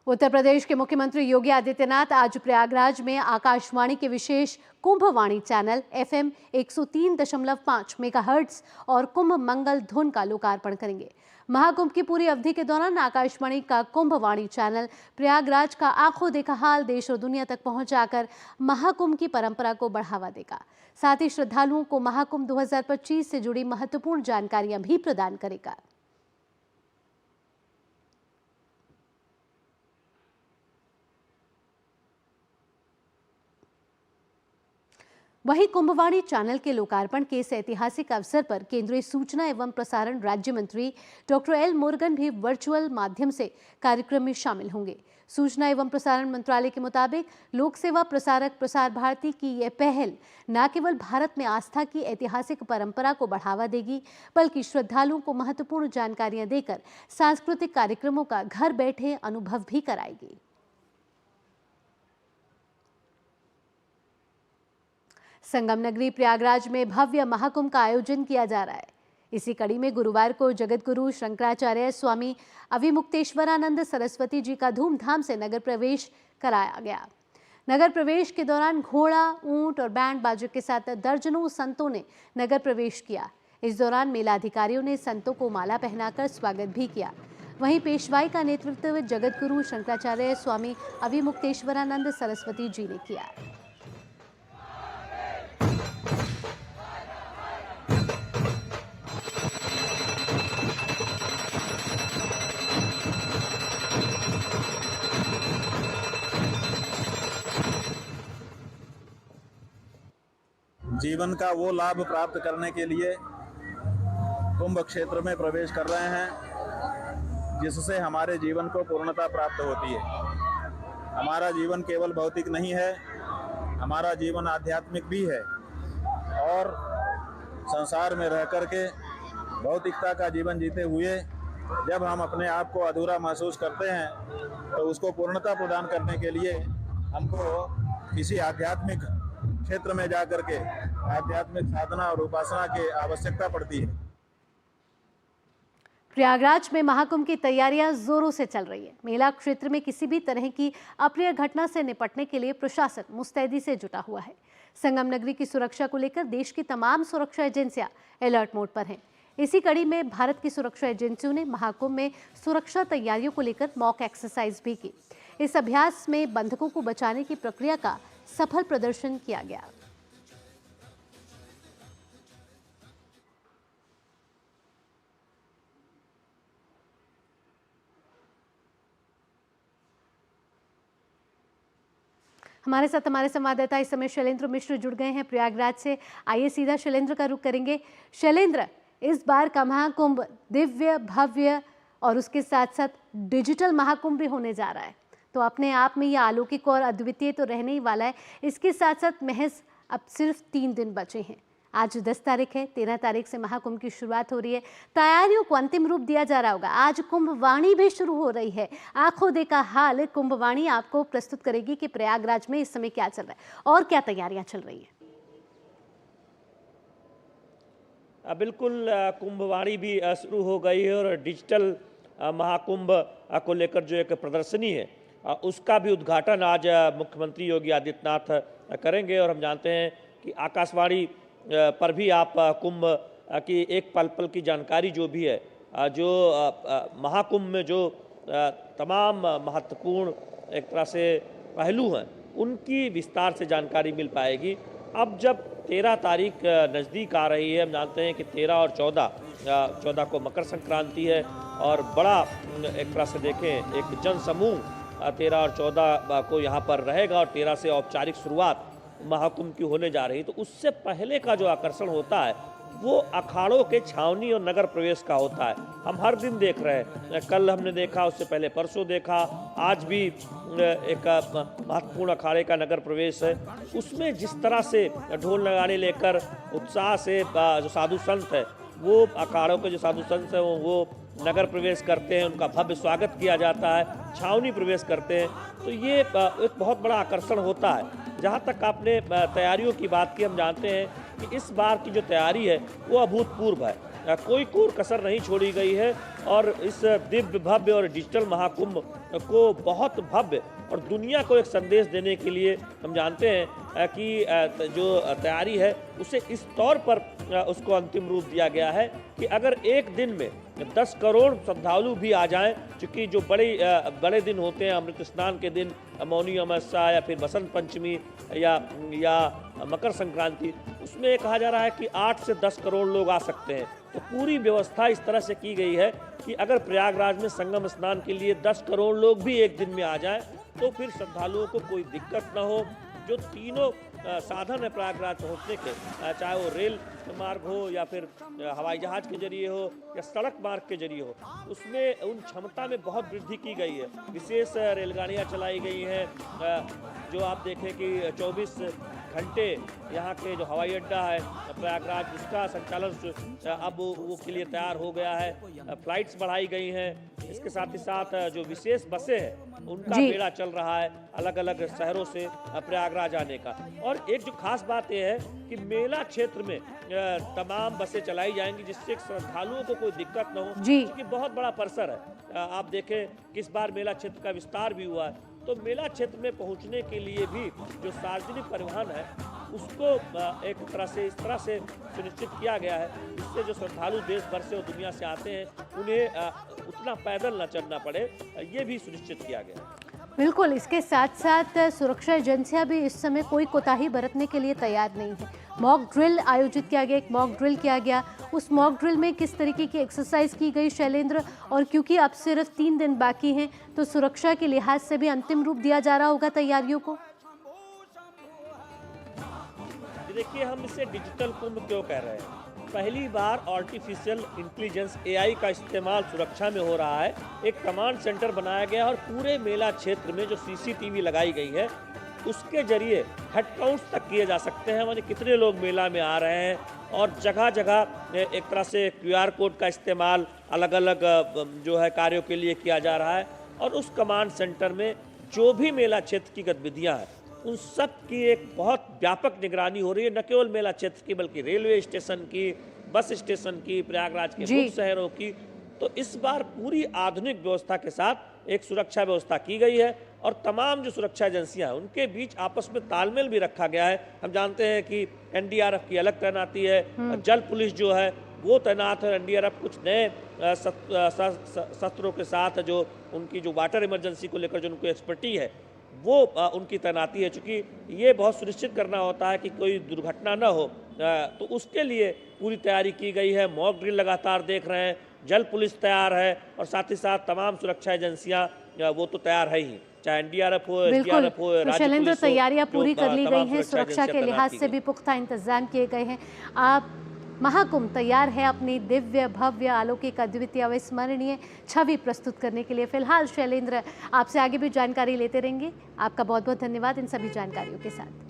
उत्तर प्रदेश के मुख्यमंत्री योगी आदित्यनाथ आज प्रयागराज में आकाशवाणी के विशेष कुंभवाणी चैनल FM 103.5 मेगाहर्ट्ज और कुंभ मंगल धुन का लोकार्पण करेंगे। महाकुंभ की पूरी अवधि के दौरान आकाशवाणी का कुंभवाणी चैनल प्रयागराज का आंखों देखा हाल देश और दुनिया तक पहुंचाकर महाकुंभ की परंपरा को बढ़ावा देगा। साथ ही श्रद्धालुओं को महाकुंभ 2025 से जुड़ी महत्वपूर्ण जानकारियां भी प्रदान करेगा। वहीं कुंभवाणी चैनल के लोकार्पण के इस ऐतिहासिक अवसर पर केंद्रीय सूचना एवं प्रसारण राज्य मंत्री डॉक्टर एल मुरुगन भी वर्चुअल माध्यम से कार्यक्रम में शामिल होंगे। सूचना एवं प्रसारण मंत्रालय के मुताबिक लोक सेवा प्रसारक प्रसार भारती की यह पहल न केवल भारत में आस्था की ऐतिहासिक परंपरा को बढ़ावा देगी, बल्कि श्रद्धालुओं को महत्वपूर्ण जानकारियां देकर सांस्कृतिक कार्यक्रमों का घर बैठे अनुभव भी कराएगी। संगम नगरी प्रयागराज में भव्य महाकुंभ का आयोजन किया जा रहा है। इसी कड़ी में गुरुवार को जगतगुरु शंकराचार्य स्वामी अविमुक्तेश्वरानंद सरस्वती जी का धूमधाम से नगर प्रवेश कराया गया। नगर प्रवेश के दौरान घोड़ा, ऊंट और बैंड बाजे के साथ दर्जनों संतों ने नगर प्रवेश किया। इस दौरान मेला अधिकारियों ने संतों को माला पहनाकर स्वागत भी किया। वहीं पेशवाई का नेतृत्व जगतगुरु शंकराचार्य स्वामी अविमुक्तेश्वरानंद सरस्वती जी ने किया। जीवन का वो लाभ प्राप्त करने के लिए कुंभ क्षेत्र में प्रवेश कर रहे हैं, जिससे हमारे जीवन को पूर्णता प्राप्त होती है। हमारा जीवन केवल भौतिक नहीं है, हमारा जीवन आध्यात्मिक भी है। और संसार में रह कर के भौतिकता का जीवन जीते हुए जब हम अपने आप को अधूरा महसूस करते हैं, तो उसको पूर्णता प्रदान करने के लिए हमको किसी आध्यात्मिक क्षेत्र में जाकर के आध्यात्मिक साधना और उपासना की आवश्यकता पड़ती है। प्रयागराज में महाकुंभ की तैयारियां जोरों से चल रही है। मेला क्षेत्र में किसी भी तरह की अप्रिय घटना से निपटने के लिए प्रशासन मुस्तैदी से जुटा हुआ है। संगम नगरी की सुरक्षा को लेकर देश की तमाम सुरक्षा एजेंसियां अलर्ट मोड पर हैं। इसी कड़ी में भारत की सुरक्षा एजेंसियों ने महाकुंभ में सुरक्षा तैयारियों को लेकर मॉक एक्सरसाइज भी की। इस अभ्यास में बंधकों को बचाने की प्रक्रिया का सफल प्रदर्शन किया गया। हमारे साथ हमारे संवाददाता इस समय शैलेंद्र मिश्र जुड़ गए हैं प्रयागराज से। आइए सीधा शैलेंद्र का रुख करेंगे। शैलेंद्र, इस बार का महाकुंभ दिव्य, भव्य और उसके साथ साथ डिजिटल महाकुंभ भी होने जा रहा है, तो अपने आप में ये अलौकिक और अद्वितीय तो रहने ही वाला है। इसके साथ साथ महज अब सिर्फ 3 दिन बचे हैं। आज 10 तारीख है, 13 तारीख से महाकुंभ की शुरुआत हो रही है। तैयारियों को अंतिम रूप दिया जा रहा होगा। आज कुंभवाणी भी शुरू हो रही है। आंखों देखा हाल कुंभवाणी आपको प्रस्तुत करेगी कि प्रयागराज में इस समय क्या चल रहा है और क्या तैयारियां चल रही है। बिल्कुल, कुंभवाणी भी शुरू हो गई है और डिजिटल महाकुंभ को लेकर जो एक प्रदर्शनी है उसका भी उद्घाटन आज मुख्यमंत्री योगी आदित्यनाथ करेंगे। और हम जानते हैं कि आकाशवाणी पर भी आप कुंभ की एक पल पल की जानकारी जो भी है, जो महाकुंभ में जो तमाम महत्वपूर्ण एक तरह से पहलू हैं, उनकी विस्तार से जानकारी मिल पाएगी। अब जब 13 तारीख नज़दीक आ रही है, हम जानते हैं कि 13 और 14 को मकर संक्रांति है और बड़ा एक तरह से देखें एक जन समूह 13 और 14 को यहाँ पर रहेगा और 13 से औपचारिक शुरुआत महाकुंभ की होने जा रही है। तो उससे पहले का जो आकर्षण होता है वो अखाड़ों के छावनी और नगर प्रवेश का होता है। हम हर दिन देख रहे हैं, कल हमने देखा, उससे पहले परसों देखा, आज भी एक महत्वपूर्ण अखाड़े का नगर प्रवेश है। उसमें जिस तरह से ढोल नगाड़े लेकर उत्साह से जो साधु संत है, वो अखाड़ों के जो साधु संत हैं वो नगर प्रवेश करते हैं, उनका भव्य स्वागत किया जाता है, छावनी प्रवेश करते हैं। तो ये एक बहुत बड़ा आकर्षण होता है। जहाँ तक आपने तैयारियों की बात की, हम जानते हैं कि इस बार की जो तैयारी है वो अभूतपूर्व है। कोई कोर कसर नहीं छोड़ी गई है और इस दिव्य भव्य और डिजिटल महाकुंभ को बहुत भव्य और दुनिया को एक संदेश देने के लिए हम जानते हैं कि जो तैयारी है उसे इस तौर पर उसको अंतिम रूप दिया गया है कि अगर एक दिन में 10 करोड़ श्रद्धालु भी आ जाएं, चूँकि जो बड़े दिन होते हैं अमृत स्नान के दिन, मौनी अमावस्या या फिर बसंत पंचमी या मकर संक्रांति, उसमें कहा जा रहा है कि 8 से 10 करोड़ लोग आ सकते हैं। तो पूरी व्यवस्था इस तरह से की गई है कि अगर प्रयागराज में संगम स्नान के लिए 10 करोड़ लोग भी एक दिन में आ जाएं तो फिर श्रद्धालुओं को कोई दिक्कत न हो। जो तीनों साधन है प्रयागराज पहुंचने के, चाहे वो रेल मार्ग हो या फिर हवाई जहाज के जरिए हो या सड़क मार्ग के जरिए हो, उसमें उन क्षमता में बहुत वृद्धि की गई है। विशेष रेलगाड़ियां चलाई गई हैं। जो आप देखें कि 24 घंटे यहाँ के जो हवाई अड्डा है प्रयागराज, उसका संचालन अब वो के लिए तैयार हो गया है। फ्लाइट्स बढ़ाई गई हैं। इसके साथ ही साथ जो विशेष बसें हैं उनका बेड़ा चल रहा है अलग अलग शहरों से प्रयागराज आने का। और एक जो खास बात यह है कि मेला क्षेत्र में तमाम बसें चलाई जाएंगी जिससे श्रद्धालुओं को कोई दिक्कत न हो, क्योंकि बहुत बड़ा परिसर है। आप देखें किस बार मेला क्षेत्र का विस्तार भी हुआ है, तो मेला क्षेत्र में पहुंचने के लिए भी जो सार्वजनिक परिवहन है उसको एक तरह से इस तरह से सुनिश्चित किया गया है जिससे जो श्रद्धालु देश भर से और दुनिया से आते हैं उन्हें उतना पैदल न चलना पड़े, ये भी सुनिश्चित किया गया है। बिल्कुल, इसके साथ साथ सुरक्षा एजेंसियां भी इस समय कोई कोताही बरतने के लिए तैयार नहीं है। मॉक ड्रिल आयोजित किया गया, एक मॉक ड्रिल किया गया। उस मॉक ड्रिल में किस तरीके की एक्सरसाइज की गई शैलेंद्र, और क्योंकि अब सिर्फ 3 दिन बाकी हैं तो सुरक्षा के लिहाज से भी अंतिम रूप दिया जा रहा होगा तैयारियों को। देखिए, हम इसे डिजिटल कुंभ क्यों कह रहे हैं। पहली बार आर्टिफिशियल इंटेलिजेंस AI का इस्तेमाल सुरक्षा में हो रहा है। एक कमांड सेंटर बनाया गया और पूरे मेला क्षेत्र में जो CCTV लगाई गई है उसके जरिए हेड काउंट्स तक किए जा सकते हैं, माने कितने लोग मेला में आ रहे हैं। और जगह जगह एक तरह से QR कोड का इस्तेमाल अलग अलग जो है कार्यों के लिए किया जा रहा है। और उस कमांड सेंटर में जो भी मेला क्षेत्र की गतिविधियाँ हैं उन सब की एक बहुत व्यापक निगरानी हो रही है, न केवल मेला क्षेत्र की बल्कि रेलवे स्टेशन की, बस स्टेशन की, प्रयागराज के मुख्य शहरों की। तो इस बार पूरी आधुनिक व्यवस्था के साथ एक सुरक्षा व्यवस्था की गई है और तमाम जो सुरक्षा एजेंसियां हैं उनके बीच आपस में तालमेल भी रखा गया है। हम जानते हैं कि NDRF की अलग तैनाती है, जल पुलिस जो है वो तैनात है। NDRF कुछ नए शस्त्रों के साथ जो उनकी जो वाटर इमरजेंसी को लेकर जो उनको एक्सपर्टी है वो उनकी तैनाती है। चूँकि ये बहुत सुनिश्चित करना होता है कि कोई दुर्घटना न हो, तो उसके लिए पूरी तैयारी की गई है। मॉक ड्रिल लगातार देख रहे हैं, जल पुलिस तैयार है और साथ ही साथ तमाम सुरक्षा एजेंसियां वो तो तैयार है ही, चाहे NDRF हो, SDRF हो, राज्य शैलेंद्र, पुलिस हो, तैयारियां पूरी कर ली गई हैं, सुरक्षा सुरक्षा के एजेंसियां लिहाज तैनात से की भी पुख्ता इंतजाम किए गए हैं। आप महाकुंभ तैयार है अपनी दिव्य भव्य अलौकिक अद्वितीय अविस्मरणीय छवि प्रस्तुत करने के लिए। फिलहाल शैलेंद्र, आपसे आगे भी जानकारी लेते रहेंगे। आपका बहुत बहुत धन्यवाद इन सभी जानकारियों के साथ।